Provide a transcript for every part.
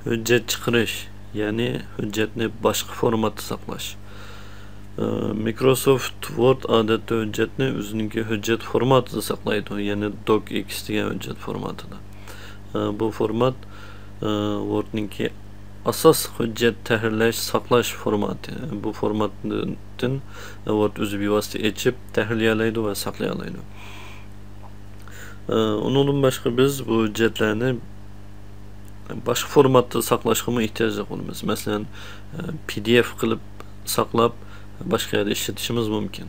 Hüccet chiqarish, ya'ni hujjatni boshqa formatda saqlash. Microsoft Word odatda hujjatni o'zining hujjat formatida saqlaydi, ya'ni docx degan hujjat formatida. Bu format Word'ning asos hujjat tahrirlash, saqlash formati. Bu formatdan Word o'zi bevosita ochib, tahrirlaydi va saqlay oladi. Undan boshqa biz bu hujjatlarni başka formatda saqlashga ehtiyoj qilamiz. Masalan, PDF qilib saqlab boshqa yerda ishlatishimiz mumkin.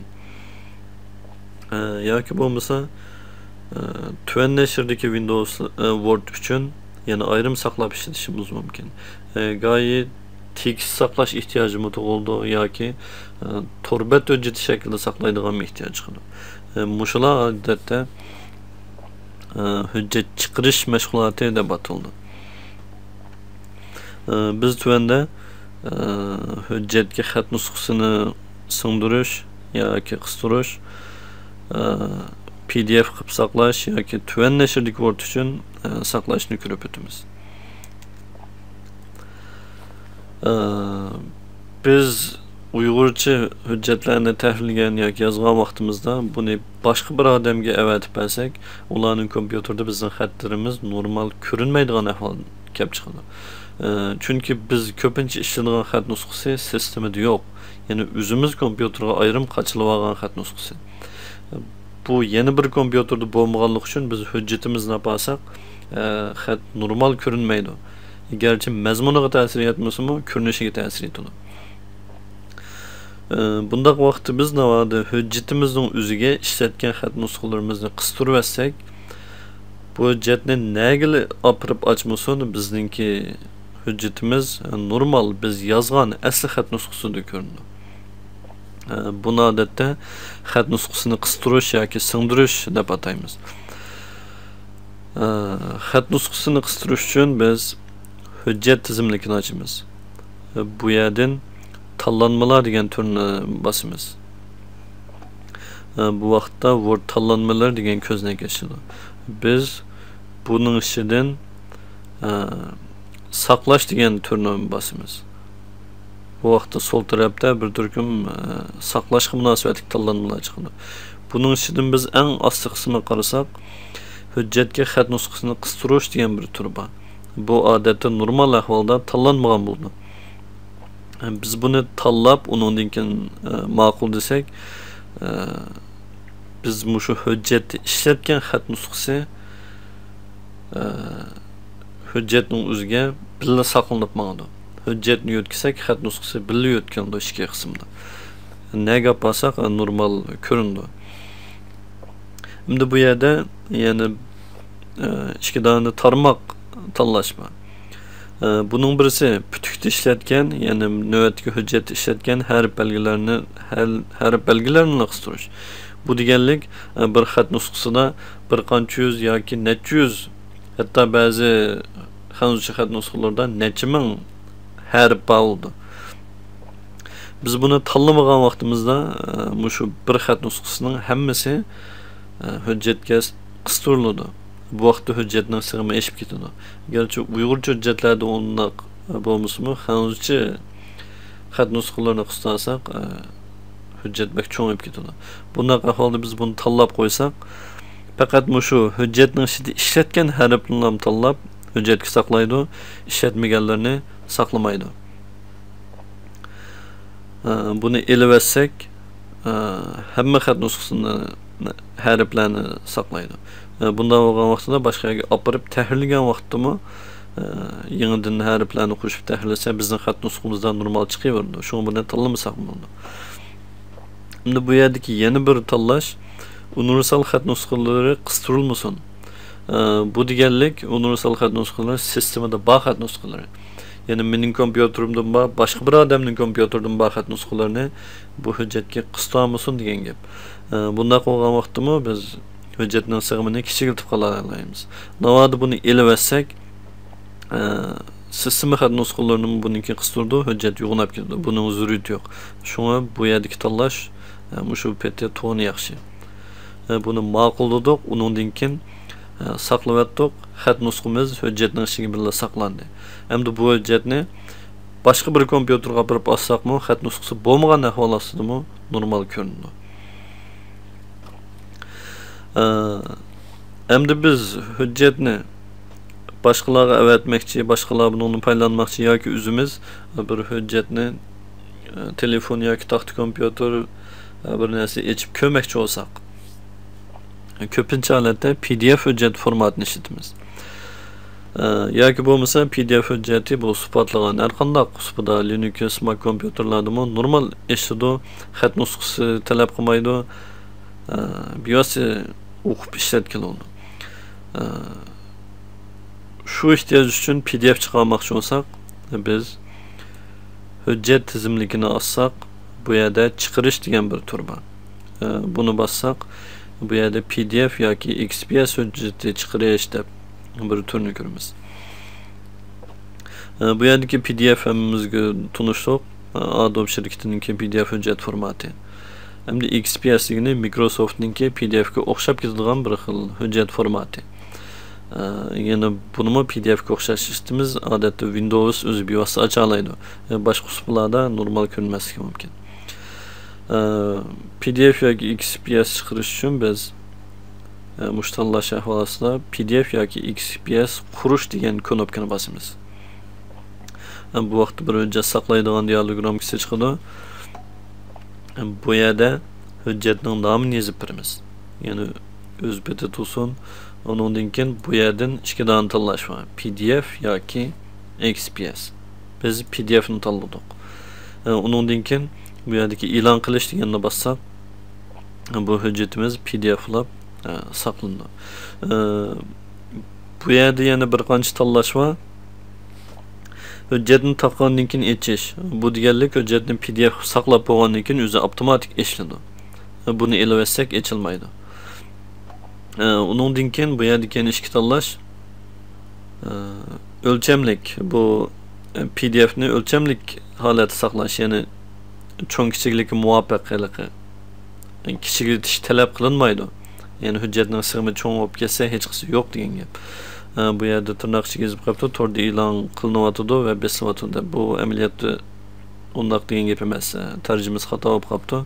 Yoki bo'lmasa, tuvan nashrdagi Windows Word uchun yana ayrim saqlab ishlatishimiz mumkin. Gayet tekst saqlash ehtiyojimiz tug'ildi yoki torbat hujjati shaklida saqlaydigan ehtiyoj qildi. Mushular odatda hujjat chiqarish mashg'uloti deb ataldi. Biz tuvanda hujjatga xat nusxasini singdirish yoki qistirish, PDF qilib saqlash yoki tuvan nashrdagi Word uchun saqlashni ko'rib o'tamiz. Biz Uyg'urcha hujjatlarni tahrirlagan yoki yozgan vaqtimizda buni boshqa bir odamga avatib bersak, ularning kompyuterda bizning xatlarimiz normal ko'rinmaydigan ahvolga kelib chiqadi. Çünkü biz ko'pincha ishlangan xat nusxasi sistemida yo'q. Ya'ni o'zimiz kompyuterga ayrim qachilib olgan xat nusxasi. Bu yeni bir kompyuterda bo'lmaganligi uchun biz hujjatimizni olsak, xat normal ko'rinmaydi. Gerçi mazmuniga ta'sir etmasa-mu, ko'rinishiga ta'sir etadi. Bundaq vaqtda biz navoda hujjatimizning o'ziga ishlatgan xat nusxalarimizni qistirib olsak, bu hujjatni nagili opirib ochmasin, bizningki hujjatimiz normal biz yozgan asli xat nusxasida ko'rinadi. Buni odatda xat nusxasini qistirish yoki singdirish deb ataymiz. Xat nusxasini qistirish uchun biz hujjat tizimlikini ochamiz. Bu yerdan tanlanmalar degan turni bosamiz. Bu vaqtda Word tanlanmalar degan ko'zga keladi. Biz bunun ichidan saqlash degan turni bosamiz. Bu vaqtda sol tarafda bir turkum saqlashga munosabatli tanlanmalar chiqadi. Bunun ichidan biz eng osti qismini qarasak, hujjatga xat nusxasini qistirish degan bir tur bor. Bu odatda normal ahvolda tanlanmagan bo'ldi. Biz buni tanlab, undan keyin ma'qul desak, biz mushu hujjatni ishlatgan xat nusxasi hujjatning o'ziga birga saqlanib qoladi. Hujjatni yo'tkizsak, xat nusxasi birga yo'tkiladi ikki qismda. Nega basak normal ko'rindi. Endi bu yerda yana ikki dona tarmoq tanlash bor. Bunun birisi putukda ishlatgan, ya'ni navbatdagi hujjatni ishlatgan harf belgilarini qistirish. Bu deganlik bir xat nusxasida bir qancha yuz yoki necha yuz, hatto ba'zi hanuzcha xat nusxalarda necha ming harf bo'ldi. Biz buni tanlamagan vaqtimizda shu bir xat nusxasining hammasi hujjatga qistiriladi. Bu vaqtda hujjatning sig'imi eshib ketadi. Gerçi Uyg'urcha hujjatlarda undaq bo'lmasa-mu, hanuzcha xat nusxalarini qistirsak, hujjat bak cho'ngib ketadi. Bunday ahvolda biz buni tanlab qo'ysak, faqat shu hujjatning ichida ishlatgan harflarni tanlab hujjatga saqlaydi, ishlatmaganlarni saqlamaydi. Buni elib olsak, hamma xat nusxasini harflarni saqlaydi. Bundan bo'lgan vaqtida boshqa yerga opirib tahrirlagan vaqtdami yangidan harflarni qo'shib tahrirlasa, bizning xat nusxamizdan normal chiqaveradi. Shuni bilan tanlamasak bo'ladi. Endi bu yerdagi yana bir tanlash universal xat nusxalari qistirilmasin. Bu deganlik universal xat nusxalari sistemida bor xat nusxalari. Ya'ni mening kompyuterimdan bor, boshqa bir odamning kompyuteridan bor xat nusxalarini bu hujjatga qistirmasin degan gap. Bunday qilgan vaqtda biz hujjatning sig'imini kichikiltib qolaymiz. Navoda buni elib olsak, sistema xat nusxalarini buniki qistirdi, hujjat yo'g'inab ketdi. Buning zurriyati yo'q. Shunga bu yerdagi tanlash shu paytda to'g'ri yaxshi. Buni ma'qulladik, undan keyin saqlab etdik. xat nusxamiz hujjatning ichiga birga saqlandi. Endi bu hujjatni boshqa bir kompyuterga olib olsaqmi, xat nusxasi bo'lmagan ahvol ostidami normal ko'rinadi. Endi biz hujjatni başqalarga avatmoqchi, başqalar bundan foydalanmoqchi yoki o'zimiz bir hujjatni telefon yoki taxt kompyuter bir narsa ochib ko'rmoqchi bo'lsak, ko'pincha holatda PDF hujjat formatini ishlatamiz. Yoki bo'lmasa PDF hujjati bu sifatlagan har qanday qismida Linux Mac kompyuterlarda normal ishlaydi, xat nusxasi talab qilmaydi. Biyosi o'qib ishlatgan bo'ldi. Şu ihtiyaç için PDF çıkarmakçı olsak, biz hüccet tizimlikini assak, bu yerde çıkırış diyen bir tur var. Bunu bassak, bu yerde PDF yoki XPS hücceti çıkırış deb bir turni ko'ramiz. Bu yerdeki PDF'imizga tunuştuk. Adobe şirketiningki PDF hüccet formati. Hem de XPS'ligini Microsoft'ninki PDF'ga o'xshab ketadigan bir xil hüccet formati. Yine bunu PDF'ga o'xshash ishimiz odatda Windows o'zi bevosita ocha oladi. Boshqa usullarda normal ko'rinmasligi mumkin. PDF yoki XPS chiqarish uchun biz mushtallash ahvolida PDF yoki XPS qurish degan knopkani bosamiz. Bu vaqtda bir hujjat saqlaydigan dialog ramkasi chiqadi. Bu yerda hujjatning nomini yozib beramiz. Ya'ni o'z beti tutsin. Onundan keyin bu yerdan ikki dona tanlash var. PDF yoki XPS. Biz PDF'ni tanladik. Onundan keyin bu yerdagi e'lon qilish deganni bassak, bu hujjatimiz PDF'lab saqlanadi. Bu yerda yana bir qancha tanlash var. Hujjatni topgandan keyin echish. Bu deganlik hujjatni PDF saqlab qo'ygandan keyin o'zi avtomatik ishlaydi. Buni elaversak echilmaydi. Onundan keyin bu yerdagi ikki tanlash o'lchamlik. Bu PDF'ni o'lchamlik holatda saqlash, ya'ni cho'ng kichikligi muvaffaqiyatli. Kichiklitish talab qilinmaydi. Ya'ni hujjatning sig'imi cho'ng bo'lib ketsa hech qisi yo'q degan gap. Bu yerda tirnoq ichiga yozib qo'yibdi, torda e'lon qilinyotdi va besilyotdi. Bu amaliyotda undaq degan gap emas. Tarjimasi xato bo'lib qolibdi.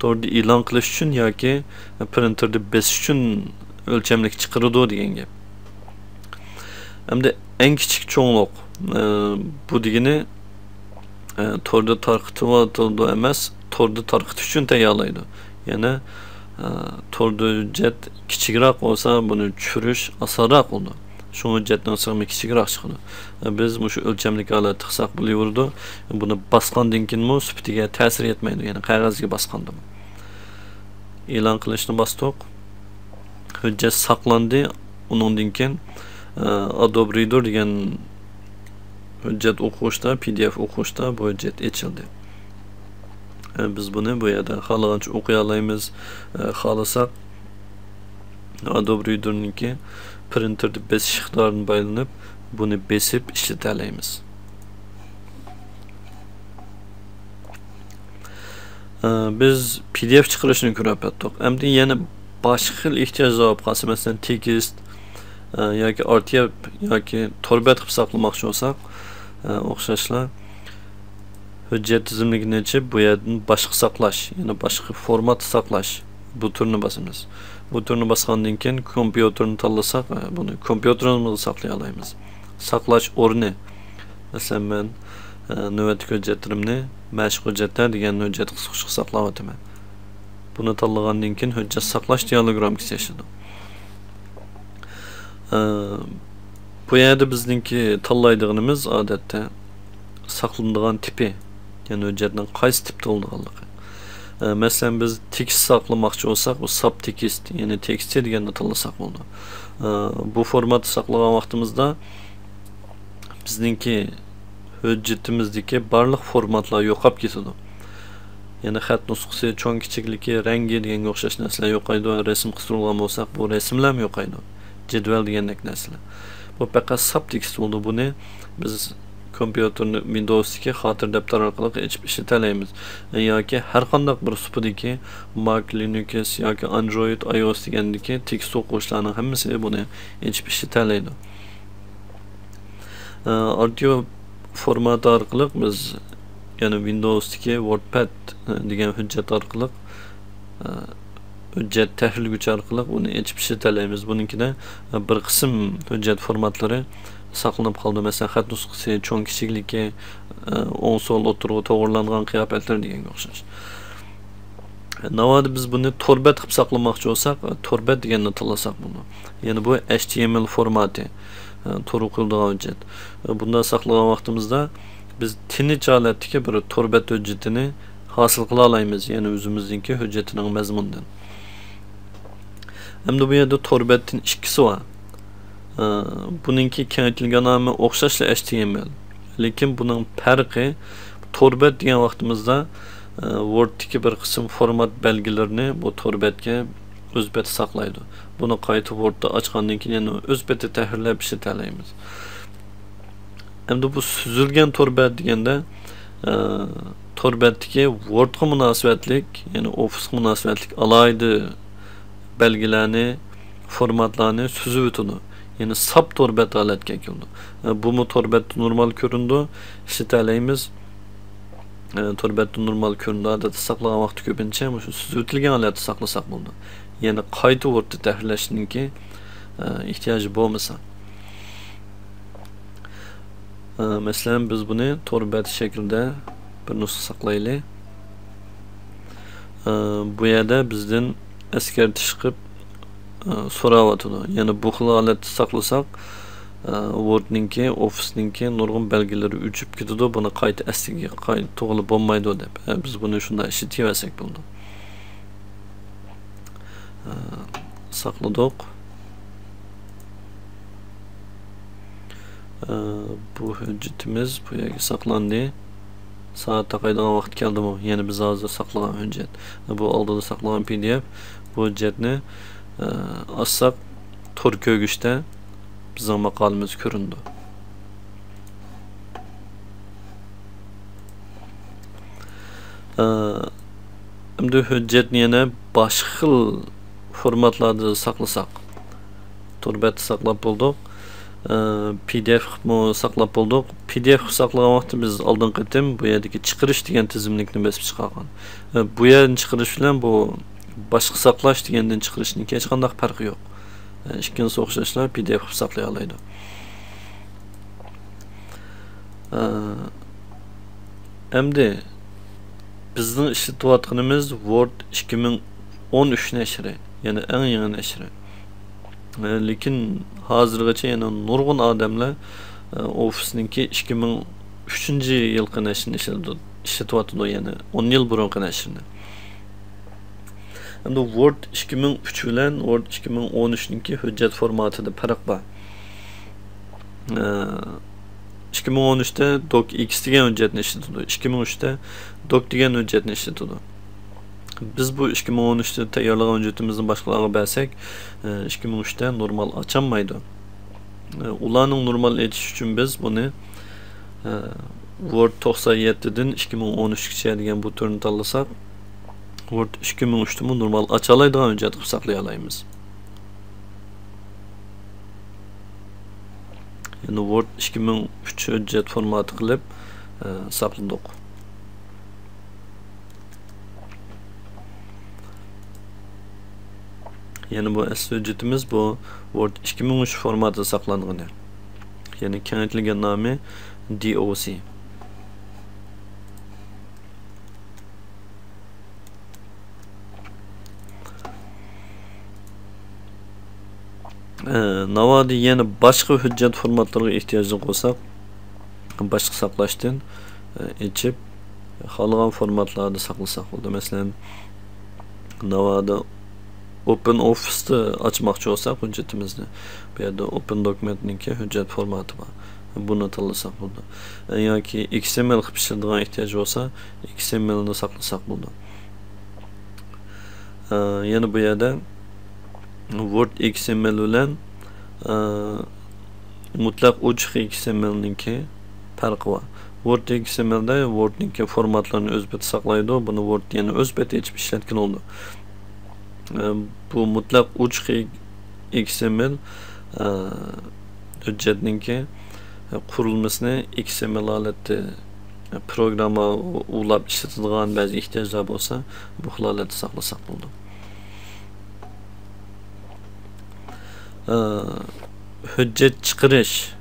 Torda e'lon qilish uchun yoki printerda besish uchun o'lchamlik chiqaradi degan gap. Hamda eng kichik cho'nglik bu degani torda tarqatib emas, torda tarqatish uchun tayyorlaydi. Ya'ni torda hujjat kichikroq bo'lsa, buni tushirish osonroq bo'ladi. Shu hujjatning sig'imi kichikroq chiqadi. Biz shu o'lchamlik holatda qilsak bo'laverdi. Buni bosgandan keyin sifatiga ta'sir etmaydi, ya'ni qog'ozga bosganda. E'lon qilishni bosdik. Hujjat saqlandi. Undan keyin Adobe Reader degan hujjat o'qishda, PDF o'qishda bu hujjat ochildi. Biz buni bu yerda xohlagancha o'qiy olamiz. Xohlasak Adobe Reader'niki printerda besish iqtidorini baylanib, buni besib ishlata olamiz. Biz PDF chiqarishni ko'rib o'tdik. Endi yana boshqa xil ehtiyojlar bo'lib qolsa, masalan tekst yoki RTF yoki torbat qilib saqlamoqchi bo'lsak, o'xshashlar hujjat tizimligini ochib, bu yerdan boshqa saqlash, ya'ni boshqa format saqlash bu turni bosamiz. Bu turni bosgandan keyin kompyuterni tanlasak, buni kompyuterimizda saqlay olamiz. Saqlash o'rni. Masalan, men navbatdagi hujjatlarimni mashq hujjatlar degan hujjat qisqicha saqlab o'taman. Buni tanlagandan keyin hujjat saqlash dialog ramkasi yashadi. Bu yerda bizningki tanlaydiganimiz odatda saqlanadigan tipi, ya'ni hujjatning qaysi tipda bo'lganligi. Masalan, biz tekst saqlamoqchi bo'lsak, bu sub tekst, ya'ni tekstchi deganni tanlasak bo'ladi. Bu formatda saqlagan vaqtimizda bizningki hujjatimizdagi barliq formatlar yo'qolib ketadi. Ya'ni xat nusxasi, cho'ng kichikligi, rangi deganga o'xshash narsalar yo'qaydi. Rasm qistirgan bo'lsak, bu rasmlar ham yo'qaydi. Jadval degandek narsalar. Bu faqat sub tekst bo'ldi. Buni biz kompüterni Windows'dagi xotir daftar orqali ochib ishlatalaymiz yoki har qanday bir supidagi Mac, Linux yoki Android, iOS degandagi tekst o'quvchilarning hammasi buni ochib ishlatalaydi. Audio formati orqali biz yani Windows'dagi WordPad degan hujjat orqali hujjat tahrirlaguvchi orqali uni ochib ishlatalaymiz. Bunikida bir qism hujjat formatlari saqlanib qoldi. Masalan, xat nusxasi, cho'ng kichikligi, o'ng so'l o'tirg'i to'g'rilangan qiyofatlar deganga o'xshash. Navoda biz buni torbat qilib saqlamoqchi bo'lsak, torbat deganni tanlasak buni. Ya'ni bu HTML formati, to'g'ri qo'yilgan hujjat. Bunda saqlagan vaqtimizda biz tinch holatdagi bir torbat hujjatini hosil qila olamiz, ya'ni o'zimizningki hujjatining mazmunidan. Hamda bu yerda torbatning ikkisi bor. Buningki kengaytirilgan nomi o'xshashli HTML. Lekin buning farqi torbat degan vaqtimizda Word'dagi bir qism format belgilarini bu torbatga o'z beti saqlaydi. Buni qayta Word'da ochgandan keyin yana o'z beti tahrirlab ishlatalaymiz. Hamda bu suzilgan torbat deganda torbatdagi Word'ga munosabatlik, ya'ni Office'ga munosabatlik alaydi belgilarni, formatlarni suzib o'tadi. Yani sap torbat holatga keldi. Bu mu torbatda normal ko'rindi, ishlatalaymiz. Torbatda normal ko'rindi, odatda saqlagan vaqti ko'pincha shu suzib o'tilgan holatda saqlasak bo'ldi. Ya'ni qayta Word'da tahrirlashninki ehtiyoji bo'lmasa. Masalan, biz buni torbat shaklida bir nusxa saqlaylik. Bu yerda bizdan eskartish qilib so'rayotdi. Ya'ni bu xil holatda saqlasak, Word'ninki, Office'ninki nurg'un belgilari uchib ketadi. Buni qayta asliga qayta to'g'ri bo'lmaydi deb. Biz buni shunday ishlataversak bo'ldi. Saqladik. Bu hujjatimiz bu yerga saqlandi. Soat taqaydigan vaqt keldimi? Ya'ni biz hozir saqlagan hujjat. Bu oldida saqlagan PDF. Bu hujjatni açsak tor ko'gishda bizning maqolamiz ko'rindi. Endi hujjatni yana boshqa xil formatlarda saqlasak, torbatda saqlab bo'ldik. PDF mu saqlab bo'ldik. PDF saqlagan vaqtda biz oldin qatim bu yerdagi chiqarish degan tizimlikni bosib chiqargan. Bu yerni chiqarish bilan bu boshqa saqlash degandan chiqarishning hech qanday farqi yo'q. Ikkinchisi o'xshashlar PDF qilib saqlay oladi. Endi bizning ishlatayotganimiz Word 2013 nashri, ya'ni eng yangi nashri. Lekin hozirgacha yana nurg'un odamlar Office'ninki 2003-yilgi nashrini ishlatyapti, ya'ni 10 yil burungi nashrini. Endi Word 2003 bilan Word 2013'ninki hujjat formatida farq bor. 2013'da docx degan hujjatni ishlatadi, 2003'da doc degan hujjatni ishlatadi. Biz bu 2013'da tayyorlagan hujjatimizni boshqalarga bersak, 2003'da normal ochanmaydi. Ularning normal etish uchun biz buni Word 97'dan 2013gacha degan bu turni tanlasak, Word 2003'da normal açalaydigan hujjat qilib saqlay olamiz. Yani Word 2003 hujjat formati qilib saqladik. Yani bu asli hujjatimiz bu Word 2003 formatida saqlangan. Yani kengaytirilgan nomi DOC. Navoda yana boshqa hujjat formatlariga ehtiyojli bo'lsak, boshqa saqlashdan echib xohlagan formatlarda saqlasak bo'ldi. Masalan, Navoda Open Office'da ochmoqchi bo'lsak hujjatimizni, bu yerda Open Document'ninki hujjat formati bor. Buni tanlasak bo'ldi. Yoki XML qilib ishlatadigan ehtiyoj bo'lsa, XMLni saqlasak bo'ldi. Yana bu yerda Word XML bilan mutlaq ochiq XML'ninki farqi var. Word XML'de Word'ninki formatlarını özbeti saklaydı. Bunu Word yani özbeti içip işletkin oldu. Bu mutlak uç XML hüccetninki kurulmasını XML aletde programa ulab işletilgan bazı ihtiyaçlar olsa bu aletde saklasak buldu. Hüccet çıkarış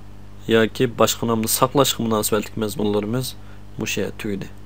yoki boshqa nomni saqlash munosabatlik mazmunlarimiz bu şey tugadi.